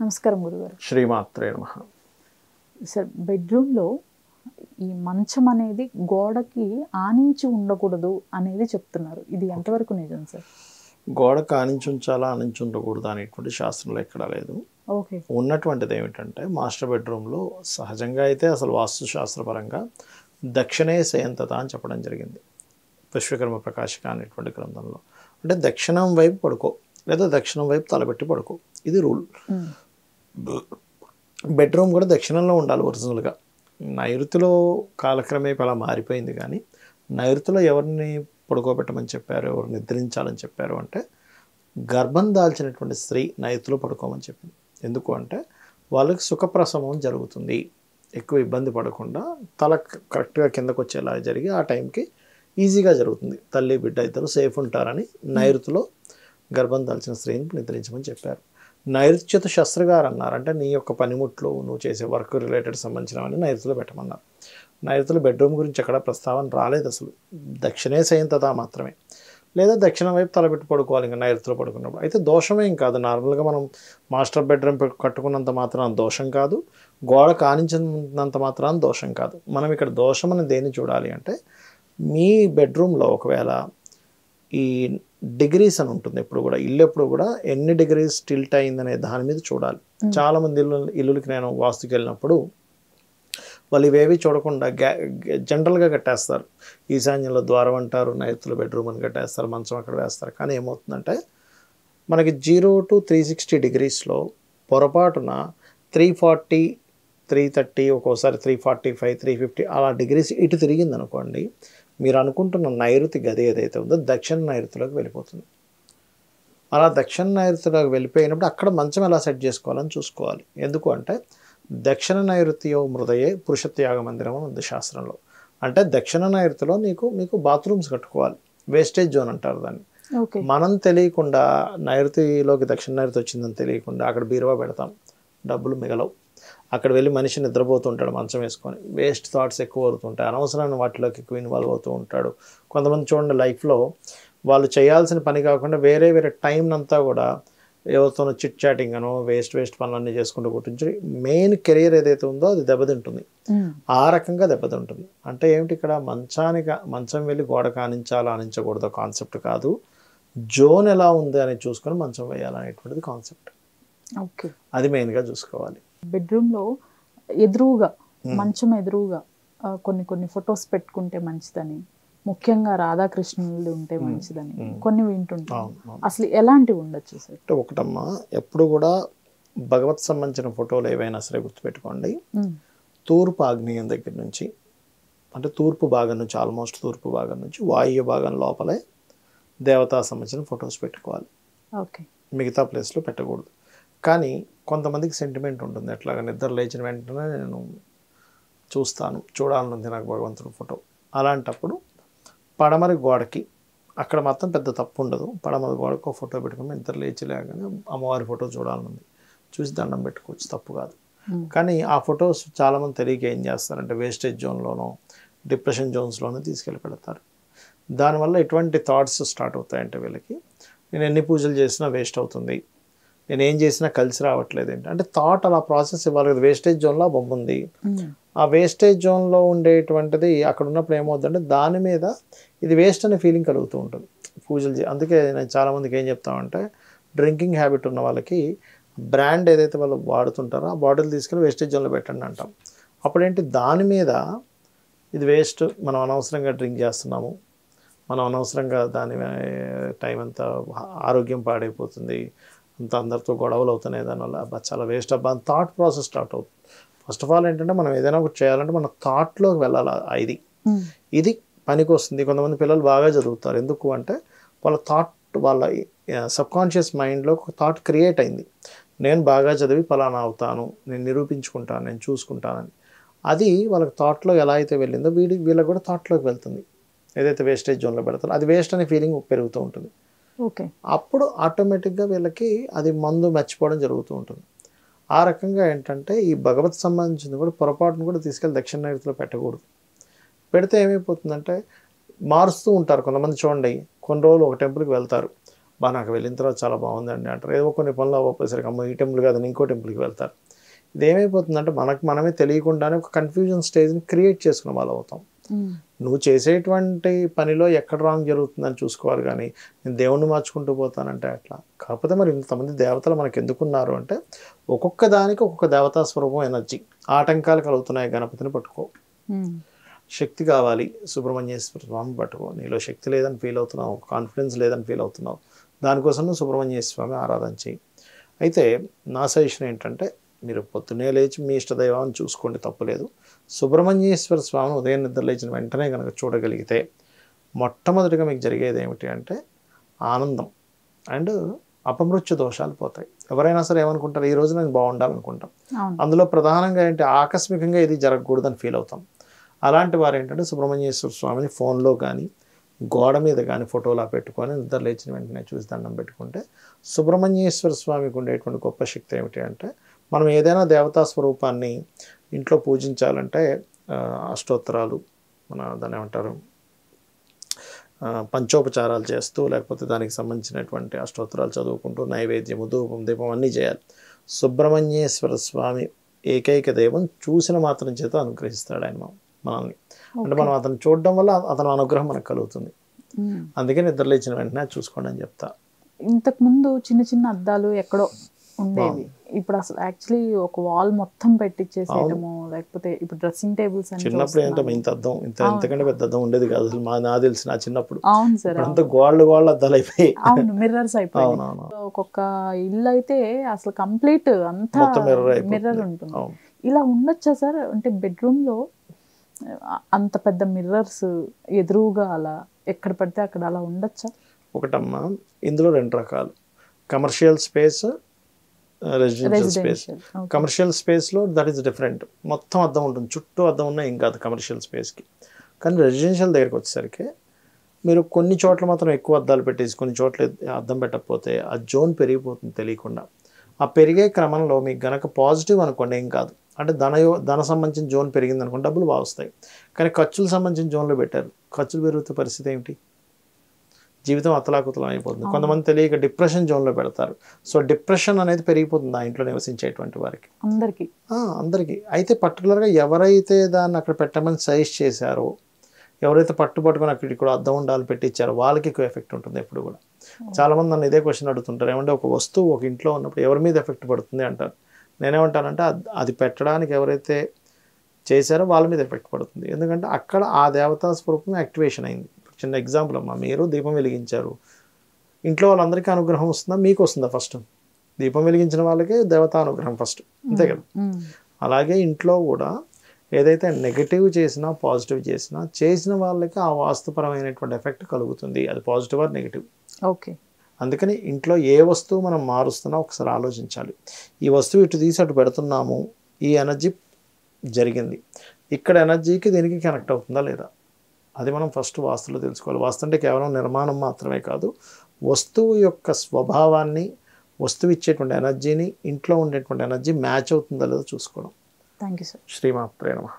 నమస్కారం గురుగారు. శ్రీమాత్రే నమః. సార్, బెడ్రూమ్లో ఈ మంచం అనేది గోడకి ఆనించి ఉండకూడదు అనేది చెప్తున్నారు. ఇది ఎంతవరకు నిజం సార్? గోడకు ఆనించి ఉంచాలా ఆనించి ఉండకూడదు అనేటువంటి శాస్త్రంలో ఎక్కడా లేదు. ఓకే. ఉన్నటువంటిది ఏమిటంటే మాస్టర్ బెడ్రూమ్లో సహజంగా అయితే అసలు వాస్తు శాస్త్రపరంగా దక్షిణే శయంతత అని చెప్పడం జరిగింది విశ్వకర్మ ప్రకాశిక అనేటువంటి గ్రంథంలో. అంటే దక్షిణం వైపు పడుకో లేదా దక్షిణం వైపు తలపెట్టి పడుకో, ఇది రూల్. బెడ్రూమ్ కూడా దక్షిణంలో ఉండాలి ఒరిజినల్గా. నైరుతిలో కాలక్రమేపీ అలా మారిపోయింది, కానీ నైరుతిలో ఎవరిని పడుకోబెట్టమని చెప్పారు, ఎవరు నిద్రించాలని చెప్పారు అంటే గర్భం దాల్చినటువంటి స్త్రీ నైరుతిలో పడుకోమని చెప్పింది. ఎందుకు అంటే వాళ్ళకి సుఖప్రసవం జరుగుతుంది, ఎక్కువ ఇబ్బంది పడకుండా తల కరెక్ట్గా కిందకు వచ్చేలా జరిగి ఆ టైంకి ఈజీగా జరుగుతుంది, తల్లి బిడ్డ ఇద్దరు సేఫ్ ఉంటారని నైరుతిలో గర్భం దాల్చిన స్త్రీని నిద్రించమని చెప్పారు. నైరుత్యత శస్త్రగారు అన్నారు, అంటే నీ యొక్క పనిముట్లు నువ్వు చేసే వర్క్ రిలేటెడ్ సంబంధించినవన్నీ నైరుతిలో పెట్టమన్నారు. నైరుతిలో బెడ్రూమ్ గురించి ఎక్కడ ప్రస్తావన రాలేదు అసలు. దక్షిణే శయంతత మాత్రమే, లేదా దక్షిణం వైపు తలపెట్టి పడుకోవాలి ఇంకా నైరుతిలో పడుకున్నప్పుడు. అయితే దోషమేం కాదు, నార్మల్గా మనం మాస్టర్ బెడ్రూమ్ కట్టుకున్నంత మాత్రాన దోషం కాదు, గోడ కానించినంత మాత్రాన దోషం కాదు. మనం ఇక్కడ దోషం అని దేన్ని చూడాలి అంటే మీ బెడ్రూమ్లో ఒకవేళ ఈ డిగ్రీస్ అని ఉంటుంది, ఎప్పుడు కూడా ఇల్లు ఎప్పుడు కూడా ఎన్ని డిగ్రీస్ టిల్ట్ అయిందనే దాని మీద చూడాలి. చాలామంది ఇల్లులకి నేను వాస్తుకి వెళ్ళినప్పుడు వాళ్ళు ఇవేవి చూడకుండా జనరల్గా కట్టేస్తారు. ఈశాన్యంలో ద్వారం అంటారు, నైరుతిలో బెడ్రూమ్ అని కట్టేస్తారు, మంచం అక్కడ వేస్తారు. కానీ ఏమవుతుందంటే మనకి 0 to 360 డిగ్రీస్లో పొరపాటున 340, 330, ఒక్కోసారి 345, 350 అలా డిగ్రీస్ ఇటు తిరిగింది అనుకోండి, మీరు అనుకుంటున్న నైరుతి గది ఏదైతే ఉందో దక్షిణ నైరుతిలోకి వెళ్ళిపోతుంది. అలా దక్షిణ నైరుతిలోకి వెళ్ళిపోయినప్పుడు అక్కడ మంచం ఎలా సెట్ చేసుకోవాలని చూసుకోవాలి. ఎందుకు అంటే దక్షిణ నైరుతియో మృదయే పురుషత్యాగ మందిరం అని ఉంది శాస్త్రంలో. అంటే దక్షిణ నైరుతిలో మీకు బాత్రూమ్స్ కట్టుకోవాలి, వేస్టేజ్ జోన్ అంటారు దాన్ని. మనం తెలియకుండా నైరుతిలోకి దక్షిణ నైరుతి వచ్చిందని తెలియకుండా అక్కడ బీరువా పెడతాం, డబ్బులు మిగలవు. అక్కడ వెళ్ళి మనిషి నిద్రపోతుంటాడు మంచం వేసుకొని, వేస్ట్ థాట్స్ ఎక్కువ అవుతుంటాయి, అనవసరమైన వాటిలోకి ఎక్కువ ఇన్వాల్వ్ అవుతూ ఉంటాడు. కొంతమంది చూడండి లైఫ్లో వాళ్ళు చేయాల్సిన పని కాకుండా వేరే టైం అంతా కూడా ఎవరితోనో చిట్ చాటింగ్ అనో వేస్ట్ పనులన్నీ చేసుకుంటూ కూర్చుంచి మెయిన్ కెరియర్ ఏదైతే ఉందో అది దెబ్బతింటుంది. ఆ రకంగా దెబ్బతింటుంది. అంటే ఏమిటి, ఇక్కడ మంచం వెళ్ళి గోడ కానించాలా ఆనించకూడదు కాన్సెప్ట్ కాదు, జోన్ ఎలా ఉంది అని చూసుకొని మంచం వేయాలనేటువంటిది కాన్సెప్ట్. ఓకే, అది మెయిన్గా చూసుకోవాలి. బెడ్రూమ్లో ఎదురుగా మంచం ఎదురుగా కొన్ని ఫొటోస్ పెట్టుకుంటే మంచిదని, ముఖ్యంగా రాధాకృష్ణులు ఉంటే మంచిదని కొన్ని వింటుంటాం. అసలు ఎలాంటివి ఉండొచ్చు సార్? అంటే ఒకటమ్మా, ఎప్పుడు కూడా భగవత్ సంబంధించిన ఫోటోలు ఏవైనా సరే గుర్తుపెట్టుకోండి, తూర్పు ఆగ్నేయం దగ్గర నుంచి, అంటే తూర్పు భాగం నుంచి, ఆల్మోస్ట్ తూర్పు భాగం నుంచి వాయువ్య భాగం లోపలే దేవతా సంబంధించిన ఫొటోస్ పెట్టుకోవాలి. ఓకే, మిగతా ప్లేస్లో పెట్టకూడదు. కానీ కొంతమందికి సెంటిమెంట్ ఉంటుంది, ఎట్లాగా నిద్ర లేచిన వెంటనే నేను చూడాలనుంది నాకు భగవంతుడి ఫోటో. అలాంటప్పుడు పడమరి గోడకి, అక్కడ మాత్రం పెద్ద తప్పు ఉండదు, పడమరి గోడకు ఒక ఫోటో పెట్టుకుని నిద్ర లేచిలేగానే అమ్మవారి ఫోటో చూడాలనుంది, చూసి దండం పెట్టుకోవచ్చు, తప్పు కాదు. కానీ ఆ ఫొటోస్ చాలామంది తెలియక ఏం చేస్తారంటే వేస్టేజ్ జోన్లోనో డిప్రెషన్ జోన్స్లోనూ తీసుకెళ్ళి పెడతారు. దానివల్ల ఎటువంటి థాట్స్ స్టార్ట్ అవుతాయంటే వీళ్ళకి, నేను ఎన్ని పూజలు చేసినా వేస్ట్ అవుతుంది, నేను ఏం చేసినా కలిసి రావట్లేదు ఏంటి అంటే థాట్ అలా ప్రాసెస్ ఇవ్వాలి కదా. వేస్టేజ్ జోన్లో బొమ్మ ఉంది, ఆ వేస్టేజ్ జోన్లో ఉండేటువంటిది అక్కడ ఉన్నప్పుడు ఏమవుతుందంటే దాని మీద ఇది వేస్ట్ అనే ఫీలింగ్ కలుగుతూ ఉంటుంది పూజలు అందుకే నేను చాలామందికి ఏం చెప్తామంటే, డ్రింకింగ్ హ్యాబిట్ ఉన్న వాళ్ళకి బ్రాండ్ ఏదైతే వాళ్ళు వాడుతుంటారో ఆ బాటిల్ తీసుకెళ్ళి వేస్టేజ్ జోన్లో పెట్టండి అంటాం. అప్పుడేంటి దాని మీద ఇది వేస్ట్, మనం అనవసరంగా డ్రింక్ చేస్తున్నాము, మనం అనవసరంగా దాని టైం అంతా ఆరోగ్యం పాడైపోతుంది, అంత అందరితో గొడవలు అవుతున్నాయి, దానివల్ల చాలా వేస్ట్ అబ్బా అని థాట్ ప్రాసెస్ స్టార్ట్ అవుతుంది. ఫస్ట్ ఆఫ్ ఆల్ ఏంటంటే మనం ఏదైనా ఒకటి చేయాలంటే మన థాట్లోకి వెళ్ళాలి. ఇది పనికి వస్తుంది. కొంతమంది పిల్లలు బాగా చదువుతారు, ఎందుకు అంటే వాళ్ళ థాట్, వాళ్ళ సబ్కాన్షియస్ మైండ్లో ఒక థాట్ క్రియేట్ అయింది, నేను బాగా చదివి ఫలానా అవుతాను, నేను నిరూపించుకుంటాను, నేను చూసుకుంటానని. అది వాళ్ళకి థాట్లో ఎలా అయితే వెళ్ళిందో వీళ్ళకి కూడా థాట్లోకి వెళ్తుంది. ఏదైతే వేస్టేజ్ జోన్లో పెడతారో అది వేస్ట్ అనే ఫీలింగ్ పెరుగుతూ ఉంటుంది. ఓకే, అప్పుడు ఆటోమేటిక్గా వీళ్ళకి అది మందు మర్చిపోవడం జరుగుతూ ఉంటుంది. ఆ రకంగా ఏంటంటే ఈ భగవత్ సంబంధించింది కూడా పొరపాటును కూడా తీసుకెళ్ళి దక్షిణ నైరుతిలో పెట్టకూడదు. పెడితే ఏమైపోతుందంటే మారుస్తూ ఉంటారు కొంతమంది. చూడండి, కొన్ని రోజులు ఒక టెంపుల్కి వెళ్తారు, నాకు వెళ్ళిన తర్వాత చాలా బాగుందండి అంటారు. ఏదో కొన్ని పనులు అవ్వకపోయేసరికి అమ్మ ఈ టెంపుల్ కాదని ఇంకో టెంపుల్కి వెళ్తారు. ఇదేమైపోతుందంటే మనమే తెలియకుండానే ఒక కన్ఫ్యూజన్ స్టేజ్ని క్రియేట్ చేసుకున్న వాళ్ళు అవుతాం. నువ్వు చేసేటువంటి పనిలో ఎక్కడ రాంగ్ జరుగుతుందని చూసుకోవాలి, కానీ నేను దేవుణ్ణి మార్చుకుంటూ పోతానంటే అట్లా. కాకపోతే మరి ఇంతమంది దేవతలు మనకు ఎందుకున్నారు అంటే ఒక్కొక్క దానికి ఒక్కొక్క దేవతా స్వరూపం ఎనర్జీ. ఆటంకాలు కలుగుతున్నాయి, గణపతిని పట్టుకో. శక్తి కావాలి, సుబ్రహ్మణ్యేశ్వర స్వామి పట్టుకో. నీలో శక్తి లేదని ఫీల్ అవుతున్నావు, కాన్ఫిడెన్స్ లేదని ఫీల్ అవుతున్నావు, దానికోసం నువ్వు సుబ్రహ్మణ్యేశ్వర స్వామి ఆరాధన చేయి. అయితే నా సజెషన్ ఏంటంటే మీరు పొద్దున్నే లేచి మీ ఇష్టదైవాన్ని చూసుకోండి, తప్పులేదు. సుబ్రహ్మణ్యేశ్వర స్వామిని ఉదయం నిద్ర లేచిన వెంటనే కనుక చూడగలిగితే మొట్టమొదటిగా మీకు జరిగేది ఏమిటి అంటే ఆనందం అండ్ అపమృత్యు దోషాలు పోతాయి. ఎవరైనా సరే ఏమనుకుంటారు, ఈ రోజు నేను బాగుండాలనుకుంటాం. అందులో ప్రధానంగా ఏంటి, ఆకస్మికంగా ఇది జరగకూడదని ఫీల్ అవుతాం. అలాంటి వారు ఏంటంటే సుబ్రహ్మణ్యేశ్వర స్వామిని ఫోన్లో కానీ గోడ మీద కానీ ఫోటోలా పెట్టుకొని నిద్ర లేచిన వెంటనే చూసి దండం పెట్టుకుంటే సుబ్రహ్మణ్యేశ్వర స్వామికి ఉండేటువంటి గొప్ప శక్తి ఏమిటి అంటే, మనం ఏదైనా దేవతా స్వరూపాన్ని ఇంట్లో పూజించాలంటే అష్టోత్తరాలు, దాన్ని ఏమంటారు, పంచోపచారాలు చేస్తూ లేకపోతే దానికి సంబంధించినటువంటి అష్టోత్తరాలు చదువుకుంటూ నైవేద్యము, ధూపం, దీపం అన్నీ చేయాలి. సుబ్రహ్మణ్యేశ్వర స్వామి ఏకైక దైవం చూసిన మాత్రం చేత అనుగ్రహిస్తాడు ఆయన మనల్ని. అంటే మనం అతను చూడడం వల్ల అతని అనుగ్రహం మనకు కలుగుతుంది. అందుకే నిద్ర లేచిన వెంటనే చూసుకోండి అని చెప్తా. ఇంతకుముందు చిన్న చిన్న అద్దాలు ఎక్కడో ఉండేవి, ఇప్పుడు అసలు యాక్చువల్లీ ఒక వాల్ మొత్తం పెట్టించేసేయటము, లేకపోతే ఇప్పుడు డ్రెస్సింగ్ టేబుల్స్ అని. చిన్నప్పుడు ఏంటో ఇంత అద్దం, ఇంతకంటే పెద్ద అద్దం ఉండేది కాదు అసలు. నాకు తెలిసి నా చిన్నప్పుడు. అవును సార్, అంత గోల్డ్ అద్దాలు అయిపోయి. అవును, మిర్రర్స్ అయిపోయి. ఒక్కొక్క ఇల్లు అయితే అసలు కంప్లీట్ అంతా మిర్రర్ ఉంటుంది. ఇలా ఉండొచ్చా సార్? అంటే బెడ్రూమ్ లో అంత పెద్ద మిర్రర్స్ ఎదురుగా అలా ఎక్కడ పడితే అక్కడ అలా ఉండొచ్చా? ఒకటమ్మా, ఇందులో రెండు రకాలు, commercial space, residential space. Commercial స్పేస్లో దట్ ఈస్ డిఫరెంట్, మొత్తం అద్దం ఉంటుంది, చుట్టూ అద్దం ఉన్నా ఏం కాదు కమర్షియల్ స్పేస్కి. కానీ రెసిడెన్షియల్ దగ్గరికి వచ్చేసరికి మీరు కొన్ని చోట్ల మాత్రం ఎక్కువ అద్దాలు పెట్టేసి కొన్ని చోట్ల అద్దం పెట్టకపోతే ఆ జోన్ పెరిగిపోతుంది తెలియకుండా. ఆ పెరిగే క్రమంలో మీకు గనక పాజిటివ్ అనుకోండి ఏం కాదు, అంటే ధన సంబంధించిన జోన్ పెరిగింది అనుకోండి డబ్బులు బాగా వస్తాయి. కానీ ఖర్చులు సంబంధించిన జోన్లో పెట్టారు, ఖర్చులు పెరుగుతున్న పరిస్థితి ఏమిటి, జీవితం అతలాకుతలం అయిపోతుంది. కొంతమంది తెలియక డిప్రెషన్ జోన్లో పెడతారు. సో డిప్రెషన్ అనేది పెరిగిపోతుంది ఆ ఇంట్లో నివసించేటువంటి వారికి, అందరికీ. అయితే పర్టికులర్గా ఎవరైతే దాన్ని అక్కడ పెట్టమని సజెస్ట్ చేశారో, ఎవరైతే పట్టుబట్టుకొని అక్కడికి కూడా అద్దం ఉండాలి పెట్టించారో వాళ్ళకి ఎక్కువ ఎఫెక్ట్ ఉంటుంది ఎప్పుడు కూడా. చాలామంది నన్ను ఇదే క్వశ్చన్ అడుగుతుంటారు, ఏమంటే ఒక వస్తువు ఒక ఇంట్లో ఉన్నప్పుడు ఎవరి మీద ఎఫెక్ట్ పడుతుంది అంటారు. నేనేమంటానంటే అది పెట్టడానికి ఎవరైతే చేశారో వాళ్ళ మీద ఎఫెక్ట్ పడుతుంది. ఎందుకంటే అక్కడ ఆ దేవతా స్వరూపం యాక్టివేషన్ అయింది. చిన్న ఎగ్జాంపుల్ అమ్మా, మీరు దీపం వెలిగించారు, ఇంట్లో వాళ్ళందరికీ అనుగ్రహం వస్తుందా, మీకు వస్తుందా? ఫస్ట్ దీపం వెలిగించిన వాళ్ళకే దేవతా అనుగ్రహం ఫస్ట్, అంతే కదా. అలాగే ఇంట్లో కూడా ఏదైతే నెగిటివ్ చేసినా పాజిటివ్ చేసినా చేసిన వాళ్ళకి ఆ వాస్తుపరమైనటువంటి ఎఫెక్ట్ కలుగుతుంది, అది పాజిటివ్ ఆర్ నెగిటివ్. ఓకే. అందుకని ఇంట్లో ఏ వస్తువు మనం మారుస్తున్నా ఒకసారి ఆలోచించాలి. ఈ వస్తువు ఇటు తీసి అటు పెడుతున్నాము, ఈ ఎనర్జీ జరిగింది, ఇక్కడ ఎనర్జీకి దీనికి కనెక్ట్ అవుతుందా లేదా, అది మనం ఫస్ట్ వాస్తులో తెలుసుకోవాలి. వాస్తు అంటే కేవలం నిర్మాణం మాత్రమే కాదు, వస్తువు యొక్క స్వభావాన్ని, వస్తువు ఇచ్చేటువంటి ఎనర్జీని, ఇంట్లో ఉండేటువంటి ఎనర్జీ మ్యాచ్ అవుతుందా లేదో చూసుకోవడం. Thank you sir. శ్రీమాత్రే నమః.